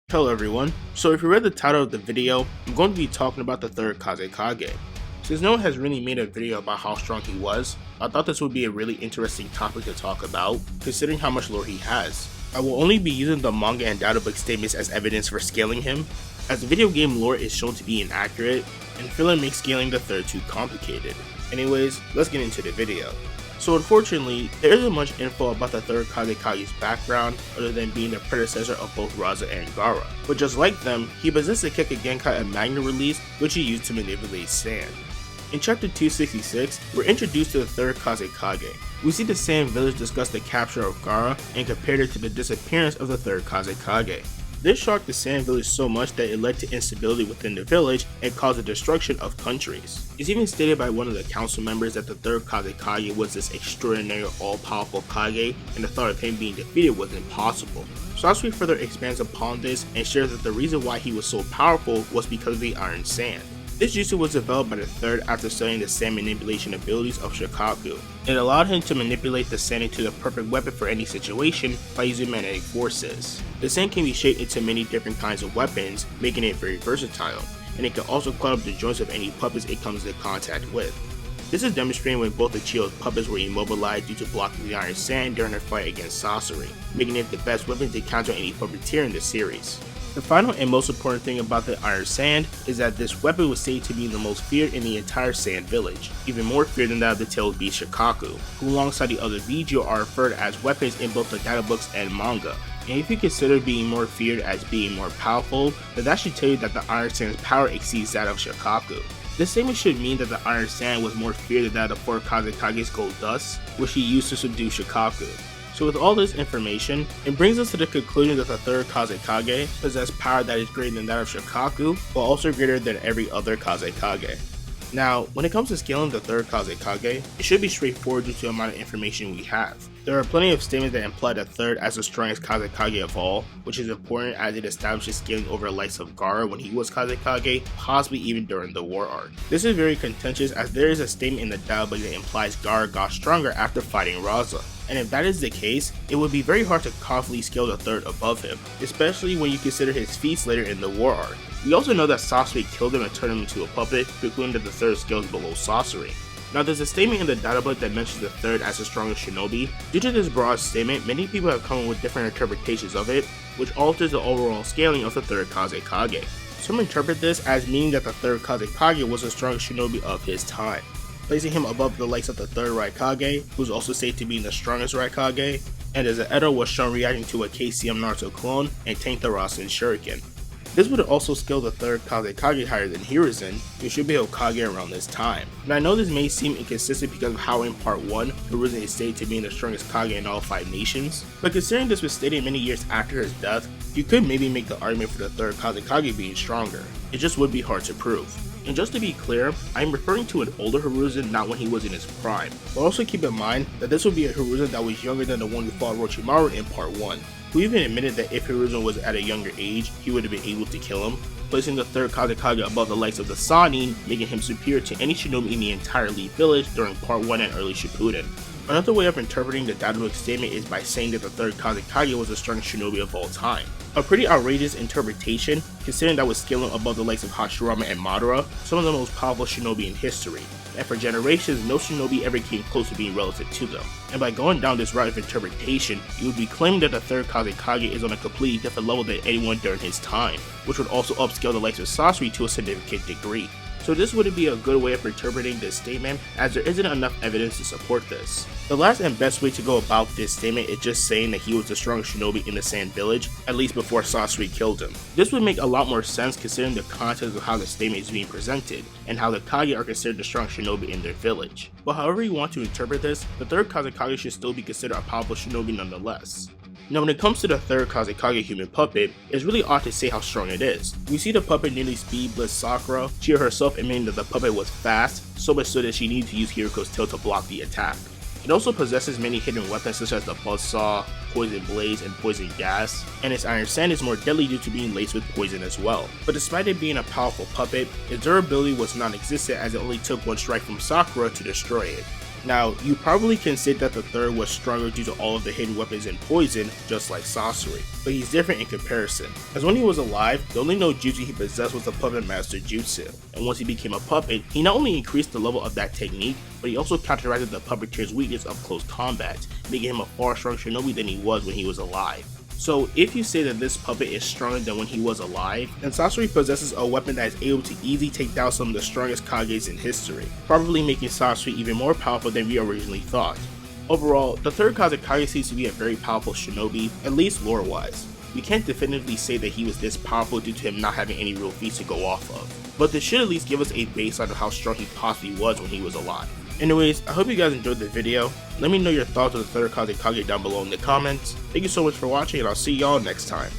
Hello everyone, so if you read the title of the video, I'm going to be talking about the third Kazekage. Since no one has really made a video about how strong he was, I thought this would be a really interesting topic to talk about, considering how much lore he has. I will only be using the manga and databook statements as evidence for scaling him, as the video game lore is shown to be inaccurate, and filler makes scaling the third too complicated. Anyways, let's get into the video. So unfortunately, there isn't much info about the third Kazekage's background other than being the predecessor of both Raza and Gaara, but just like them, he possessed the Keka Genkai and Magna release, which he used to manipulate sand. In chapter 266, we're introduced to the third Kazekage. We see the Sand village discuss the capture of Gaara and compared it to the disappearance of the third Kazekage. This shocked the Sand village so much that it led to instability within the village and caused the destruction of countries. It's even stated by one of the council members that the third Kazekage was this extraordinary all-powerful Kage, and the thought of him being defeated was impossible. Sasori further expands upon this and shares that the reason why he was so powerful was because of the Iron Sand. This jutsu was developed by the third after studying the sand manipulation abilities of Shikaku. It allowed him to manipulate the sand into the perfect weapon for any situation by using magnetic forces. The sand can be shaped into many different kinds of weapons, making it very versatile, and it can also cut up the joints of any puppets it comes into contact with. This is demonstrated when both of Chiyo's puppets were immobilized due to blocking the Iron Sand during their fight against Sasori, making it the best weapon to counter any puppeteer in the series. The final and most important thing about the Iron Sand is that this weapon was stated to be the most feared in the entire Sand village, even more feared than that of the tailed beast Shikaku, who alongside the other Bijou are referred as weapons in both the databooks and manga. And if you consider being more feared as being more powerful, then that should tell you that the Iron Sand's power exceeds that of Shikaku. This statement should mean that the Iron Sand was more feared than that of the fourth Kazekage's gold dust, which he used to subdue Shikaku. So with all this information, it brings us to the conclusion that the third Kazekage possessed power that is greater than that of Shikaku, but also greater than every other Kazekage. Now, when it comes to scaling the third Kazekage, it should be straightforward due to the amount of information we have. There are plenty of statements that imply the third as the strongest Kazekage of all, which is important as it establishes scaling over the likes of Gaara when he was Kazekage, possibly even during the war arc. This is very contentious as there is a statement in the dialogue that implies Gaara got stronger after fighting Raza. And if that is the case, it would be very hard to confidently scale the third above him, especially when you consider his feats later in the war arc. We also know that Sasori killed him and turned him into a puppet, concluding that the third scales below Sasori. Now there's a statement in the databook that mentions the third as the strongest shinobi. Due to this broad statement, many people have come up with different interpretations of it, which alters the overall scaling of the third Kazekage. Some interpret this as meaning that the third Kazekage was the strongest shinobi of his time, placing him above the likes of the third Raikage, who's also stated to be the strongest Raikage, and as Edo was shown reacting to a KCM Naruto clone and tanked the Rasen Shuriken. This would also scale the third Kazekage higher than Hiruzen, who should be Hokage around this time. And I know this may seem inconsistent because of how in part 1, Hiruzen is stated to be the strongest Kage in all 5 nations, but considering this was stated many years after his death, you could maybe make the argument for the third Kazekage being stronger. It just would be hard to prove. And just to be clear, I am referring to an older Hiruzen, not when he was in his prime, but also keep in mind that this would be a Hiruzen that was younger than the one who fought Orochimaru in part 1, who even admitted that if Hiruzen was at a younger age, he would have been able to kill him, placing the third Kazekage above the likes of the Sannin, making him superior to any shinobi in the entire Leaf village during part 1 and early Shippuden. Another way of interpreting the databook statement is by saying that the third Kazekage was the strongest shinobi of all time. A pretty outrageous interpretation, considering that was scaling above the likes of Hashirama and Madara, some of the most powerful shinobi in history, and for generations no shinobi ever came close to being relative to them. And by going down this route of interpretation, you would be claiming that the third Kazekage is on a completely different level than anyone during his time, which would also upscale the likes of Sasori to a significant degree. So this wouldn't be a good way of interpreting this statement, as there isn't enough evidence to support this. The last and best way to go about this statement is just saying that he was the strongest shinobi in the Sand Village, at least before Sasori killed him. This would make a lot more sense considering the context of how the statement is being presented, and how the Kage are considered the strong shinobi in their village. But however you want to interpret this, the third Kazekage should still be considered a powerful shinobi nonetheless. Now when it comes to the third Kazekage human puppet, it's really odd to say how strong it is. We see the puppet nearly speed blitz Sakura, Chiyo herself admitting that the puppet was fast, so much so that she needed to use Hiruko's tail to block the attack. It also possesses many hidden weapons such as the buzzsaw, poison blaze, and poison gas, and its Iron Sand is more deadly due to being laced with poison as well. But despite it being a powerful puppet, its durability was non-existent as it only took one strike from Sakura to destroy it. Now, you probably can say that the third was stronger due to all of the hidden weapons and poison, just like Sasori, but he's different in comparison, as when he was alive, the only no jutsu he possessed was the Puppet Master Jutsu, and once he became a puppet, he not only increased the level of that technique, but he also counteracted the puppeteer's weakness of close combat, making him a far stronger shinobi than he was when he was alive. So if you say that this puppet is stronger than when he was alive, then Sasori possesses a weapon that is able to easily take down some of the strongest Kages in history, probably making Sasori even more powerful than we originally thought. Overall, the third Kazekage seems to be a very powerful shinobi, at least lore-wise. We can't definitively say that he was this powerful due to him not having any real feats to go off of, but this should at least give us a baseline of how strong he possibly was when he was alive. Anyways, I hope you guys enjoyed the video. Let me know your thoughts on the third Kazekage down below in the comments. Thank you so much for watching, and I'll see y'all next time.